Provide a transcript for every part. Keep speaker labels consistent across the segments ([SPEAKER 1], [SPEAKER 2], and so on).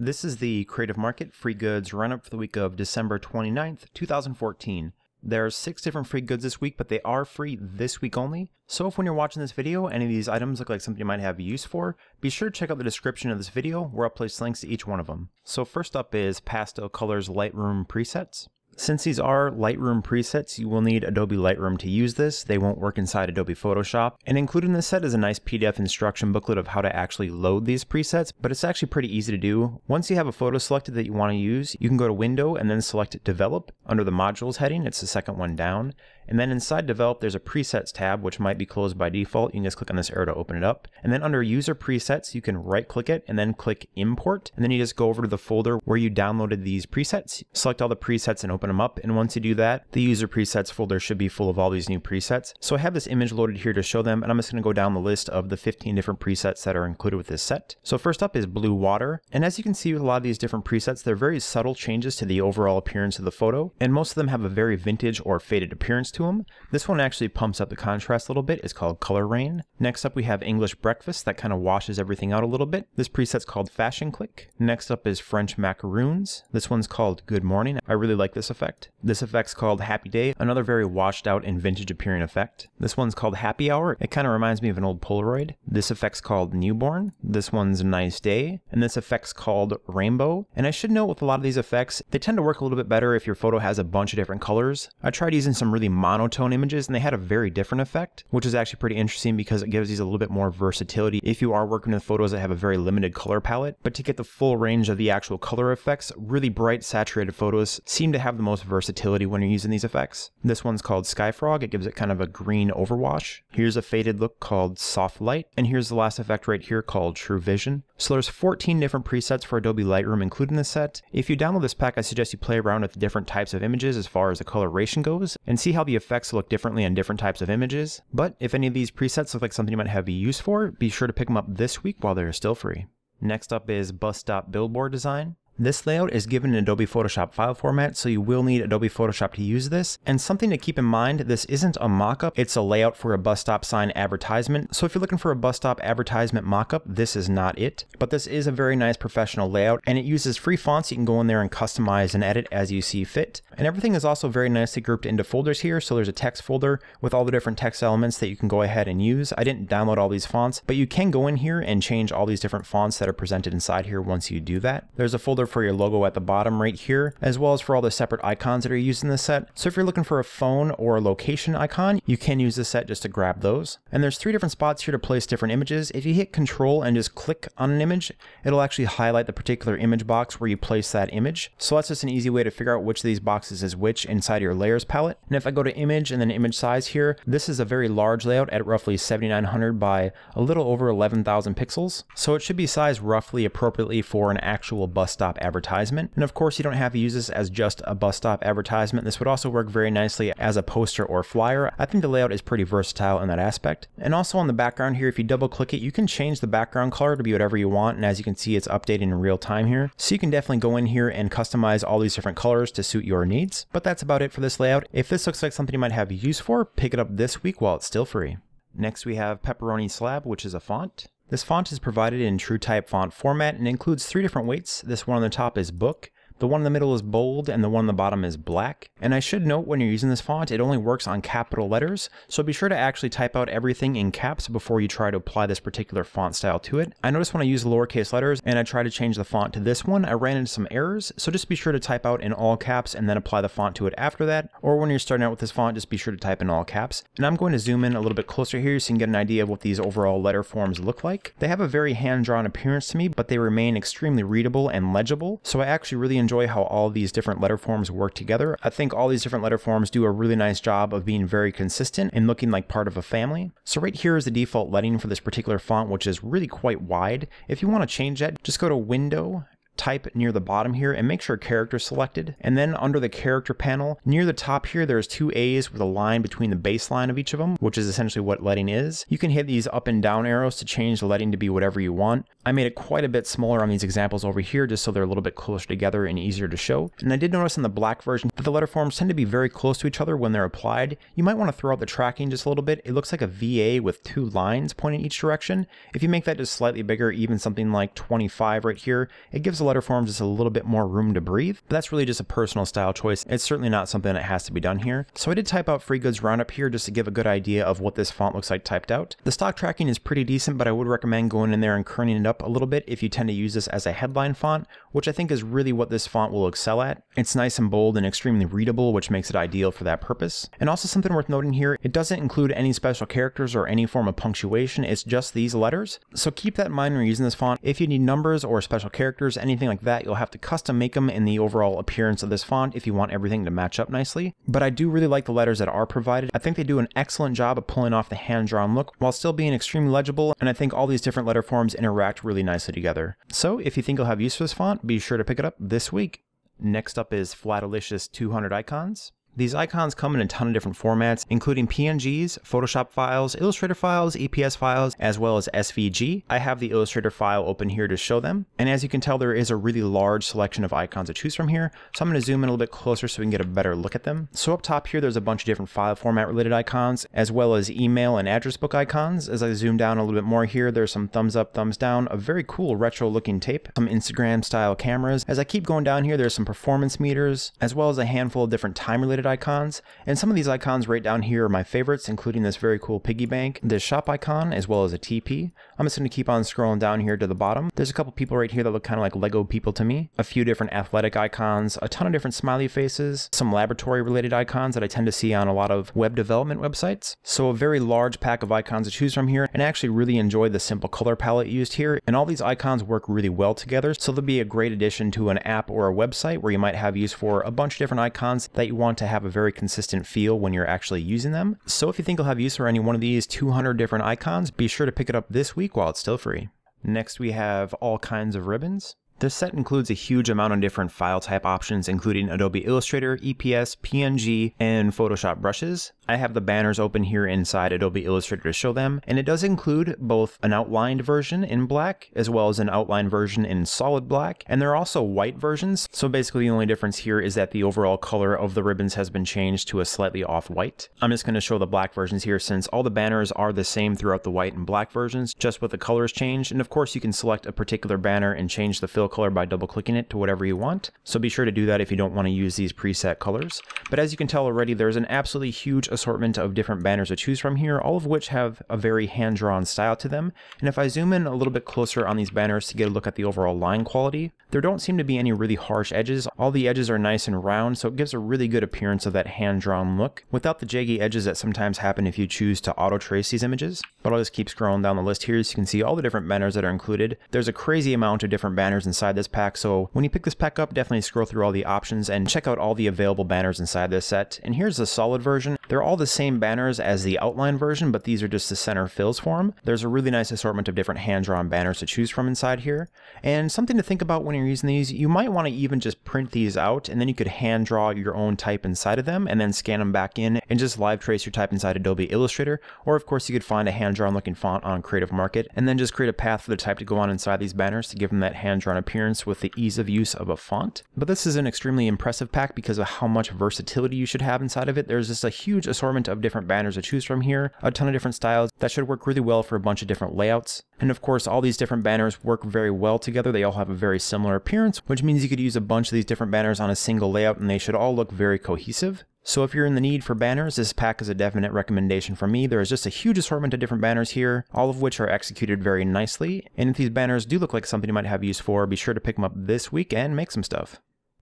[SPEAKER 1] This is the Creative Market Free Goods Roundup for the week of December 29th, 2014. There's 6 different free goods this week, but they are free this week only. So if when you're watching this video, any of these items look like something you might have use for, be sure to check out the description of this video where I'll place links to each one of them. So first up is Pastel Colors Lightroom presets. Since these are Lightroom presets, you will need Adobe Lightroom to use this. They won't work inside Adobe Photoshop. And included in this set is a nice PDF instruction booklet of how to actually load these presets, but it's actually pretty easy to do. Once you have a photo selected that you want to use, you can go to Window and then select Develop. Under the Modules heading, it's the second one down. And then inside Develop, there's a Presets tab, which might be closed by default. You can just click on this arrow to open it up. And then under User Presets, you can right-click it and then click Import. And then you just go over to the folder where you downloaded these presets. Select all the presets and open them up. And once you do that, the User Presets folder should be full of all these new presets. So I have this image loaded here to show them, and I'm just going to go down the list of the 15 different presets that are included with this set. So first up is Blue Water. And as you can see with a lot of these different presets, they're very subtle changes to the overall appearance of the photo. And most of them have a very vintage or faded appearance to them. This one actually pumps up the contrast a little bit. It's called Color Rain. Next up we have English Breakfast. That kind of washes everything out a little bit. This preset's called Fashion Click. Next up is French Macaroons. This one's called Good Morning. I really like this effect. This effect's called Happy Day. Another very washed out and vintage appearing effect. This one's called Happy Hour. It kind of reminds me of an old Polaroid. This effect's called Newborn. This one's Nice Day. And this effect's called Rainbow. And I should note with a lot of these effects, they tend to work a little bit better if your photo has a bunch of different colors. I tried using some really monotone images and they had a very different effect, which is actually pretty interesting because it gives these a little bit more versatility if you are working with photos that have a very limited color palette. But to get the full range of the actual color effects, really bright saturated photos seem to have the most versatility when you're using these effects. This one's called Sky Frog. It gives it kind of a green overwash. Here's a faded look called Soft Light. And here's the last effect right here called True Vision. So there's 14 different presets for Adobe Lightroom included in this set. If you download this pack, I suggest you play around with different types of images as far as the coloration goes and see how the effects look differently on different types of images. But if any of these presets look like something you might have use for, be sure to pick them up this week while they're still free. Next up is Bus Stop Billboard Design. This layout is given in Adobe Photoshop file format, so you will need Adobe Photoshop to use this. And something to keep in mind, this isn't a mockup, it's a layout for a bus stop sign advertisement. So if you're looking for a bus stop advertisement mockup, this is not it. But this is a very nice professional layout, and it uses free fonts you can go in there and customize and edit as you see fit. And everything is also very nicely grouped into folders here, so there's a text folder with all the different text elements that you can go ahead and use. I didn't download all these fonts, but you can go in here and change all these different fonts that are presented inside here once you do that. There's a folder for your logo at the bottom right here, as well as for all the separate icons that are used in this set. So if you're looking for a phone or a location icon, you can use this set just to grab those. And there's 3 different spots here to place different images. If you hit Control and just click on an image, it'll actually highlight the particular image box where you place that image. So that's just an easy way to figure out which of these boxes is which inside your layers palette. And if I go to image and then image size here, this is a very large layout at roughly 7900 by a little over 11,000 pixels. So it should be sized roughly appropriately for an actual bus stop advertisement. And of course, you don't have to use this as just a bus stop advertisement. This would also work very nicely as a poster or flyer. I think the layout is pretty versatile in that aspect. And also on the background here, if you double click it, you can change the background color to be whatever you want. And as you can see, it's updating in real time here. So you can definitely go in here and customize all these different colors to suit your needs. But that's about it for this layout. If this looks like something you might have use for, pick it up this week while it's still free. Next, we have Pepperoni Slab, which is a font. This font is provided in TrueType font format and includes 3 different weights. This one on the top is Book. The one in the middle is bold and the one on the bottom is black. And I should note when you're using this font, it only works on capital letters. So be sure to actually type out everything in caps before you try to apply this particular font style to it. I noticed when I use lowercase letters and I try to change the font to this one, I ran into some errors. So just be sure to type out in all caps and then apply the font to it after that. Or when you're starting out with this font, just be sure to type in all caps. And I'm going to zoom in a little bit closer here so you can get an idea of what these overall letter forms look like. They have a very hand-drawn appearance to me, but they remain extremely readable and legible. So I actually really enjoy how all of these different letter forms work together. I think all these different letter forms do a really nice job of being very consistent and looking like part of a family. So right here is the default lettering for this particular font, which is really quite wide. If you want to change that, just go to Window, type near the bottom here and make sure character selected. And then under the character panel, near the top here, there's 2 A's with a line between the baseline of each of them, which is essentially what leading is. You can hit these up and down arrows to change the leading to be whatever you want. I made it quite a bit smaller on these examples over here just so they're a little bit closer together and easier to show. And I did notice in the black version that the letter forms tend to be very close to each other when they're applied. You might want to throw out the tracking just a little bit. It looks like a VA with 2 lines pointing each direction. If you make that just slightly bigger, even something like 25 right here, it gives a letter forms just a little bit more room to breathe, but that's really just a personal style choice. It's certainly not something that has to be done here. So I did type out Free Goods Roundup here just to give a good idea of what this font looks like typed out. The stock tracking is pretty decent, but I would recommend going in there and kerning it up a little bit if you tend to use this as a headline font, which I think is really what this font will excel at. It's nice and bold and extremely readable, which makes it ideal for that purpose. And also something worth noting here, it doesn't include any special characters or any form of punctuation, it's just these letters. So keep that in mind when you're using this font. If you need numbers or special characters, anything like that, you'll have to custom make them in the overall appearance of this font if you want everything to match up nicely. But I do really like the letters that are provided. I think they do an excellent job of pulling off the hand-drawn look while still being extremely legible, and I think all these different letter forms interact really nicely together. So if you think you'll have use for this font, be sure to pick it up this week. Next up is Flat Alicious 200 icons. These icons come in a ton of different formats, including PNGs, Photoshop files, Illustrator files, EPS files, as well as SVG. I have the Illustrator file open here to show them. And as you can tell, there is a really large selection of icons to choose from here. So I'm going to zoom in a little bit closer so we can get a better look at them. So up top here, there's a bunch of different file format related icons, as well as email and address book icons. As I zoom down a little bit more here, there's some thumbs up, thumbs down, a very cool retro looking tape, some Instagram style cameras. As I keep going down here, there's some performance meters, as well as a handful of different time related icons, and some of these icons right down here are my favorites, including this very cool piggy bank, this shop icon, as well as a TP. I'm just going to keep on scrolling down here to the bottom. There's a couple people right here that look kind of like Lego people to me, a few different athletic icons, a ton of different smiley faces, some laboratory related icons that I tend to see on a lot of web development websites. So a very large pack of icons to choose from here, and I actually really enjoy the simple color palette used here, and all these icons work really well together, so they'll be a great addition to an app or a website where you might have use for a bunch of different icons that you want to have a very consistent feel when you're actually using them. So if you think you'll have use for any one of these 200 different icons, be sure to pick it up this week while it's still free. Next we have all kinds of ribbons. This set includes a huge amount of different file type options, including Adobe Illustrator, EPS, PNG, and Photoshop brushes. I have the banners open here inside Adobe Illustrator to show them, and it does include both an outlined version in black as well as an outlined version in solid black, and there are also white versions. So basically the only difference here is that the overall color of the ribbons has been changed to a slightly off white. I'm just going to show the black versions here since all the banners are the same throughout the white and black versions, just with the colors changed. And of course you can select a particular banner and change the fill color by double clicking it to whatever you want. So be sure to do that if you don't want to use these preset colors. But as you can tell already, there's an absolutely huge assortment of different banners to choose from here, all of which have a very hand-drawn style to them. And if I zoom in a little bit closer on these banners to get a look at the overall line quality, there don't seem to be any really harsh edges. All the edges are nice and round, so it gives a really good appearance of that hand-drawn look without the jaggy edges that sometimes happen if you choose to auto-trace these images. But I'll just keep scrolling down the list here so you can see all the different banners that are included. There's a crazy amount of different banners inside this pack, so when you pick this pack up, definitely scroll through all the options and check out all the available banners inside this set. And here's the solid version. They're all the same banners as the outline version, but these are just the center fills for them. There's a really nice assortment of different hand-drawn banners to choose from inside here. And something to think about when you're using these, you might want to even just print these out, and then you could hand draw your own type inside of them and then scan them back in and just live trace your type inside Adobe Illustrator. Or of course you could find a hand-drawn looking font on Creative Market and then just create a path for the type to go on inside these banners to give them that hand-drawn appearance with the ease of use of a font. But this is an extremely impressive pack because of how much versatility you should have inside of it. There's just a huge assortment of different banners to choose from here, a ton of different styles that should work really well for a bunch of different layouts. And of course, all these different banners work very well together. They all have a very similar appearance, which means you could use a bunch of these different banners on a single layout and they should all look very cohesive. So if you're in the need for banners, this pack is a definite recommendation from me. There is just a huge assortment of different banners here, all of which are executed very nicely. And if these banners do look like something you might have use for, be sure to pick them up this week and make some stuff.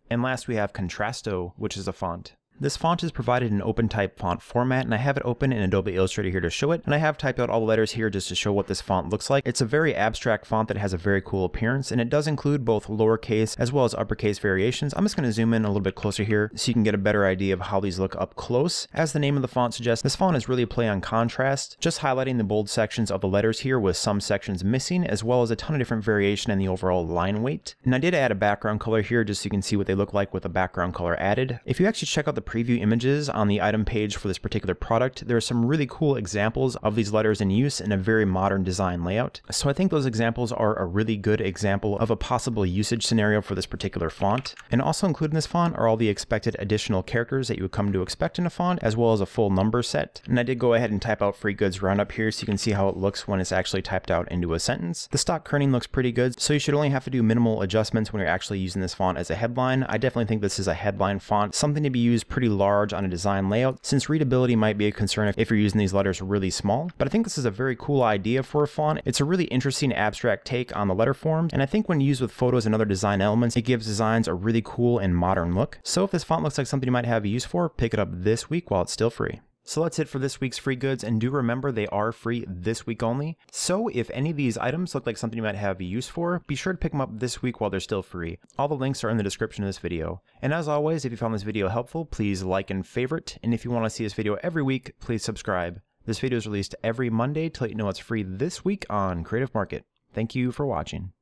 [SPEAKER 1] And last we have Contrasto, which is a font. This font is provided in OpenType font format, and I have it open in Adobe Illustrator here to show it, and I have typed out all the letters here just to show what this font looks like. It's a very abstract font that has a very cool appearance, and it does include both lowercase as well as uppercase variations. I'm just going to zoom in a little bit closer here so you can get a better idea of how these look up close. As the name of the font suggests, this font is really a play on contrast, just highlighting the bold sections of the letters here with some sections missing, as well as a ton of different variation in the overall line weight. And I did add a background color here just so you can see what they look like with a background color added. If you actually check out the preview images on the item page for this particular product, there are some really cool examples of these letters in use in a very modern design layout. So I think those examples are a really good example of a possible usage scenario for this particular font. And also included in this font are all the expected additional characters that you would come to expect in a font, as well as a full number set. And I did go ahead and type out Free Goods Roundup here so you can see how it looks when it's actually typed out into a sentence. The stock kerning looks pretty good, so you should only have to do minimal adjustments when you're actually using this font as a headline. I definitely think this is a headline font, something to be used pretty large on a design layout, since readability might be a concern if you're using these letters really small. But I think this is a very cool idea for a font. It's a really interesting abstract take on the letter forms, and I think when used with photos and other design elements, it gives designs a really cool and modern look. So if this font looks like something you might have a use for, pick it up this week while it's still free. So that's it for this week's free goods, and do remember they are free this week only. So if any of these items look like something you might have a use for, be sure to pick them up this week while they're still free. All the links are in the description of this video. And as always, if you found this video helpful, please like and favorite, and if you want to see this video every week, please subscribe. This video is released every Monday to let you know it's free this week on Creative Market. Thank you for watching.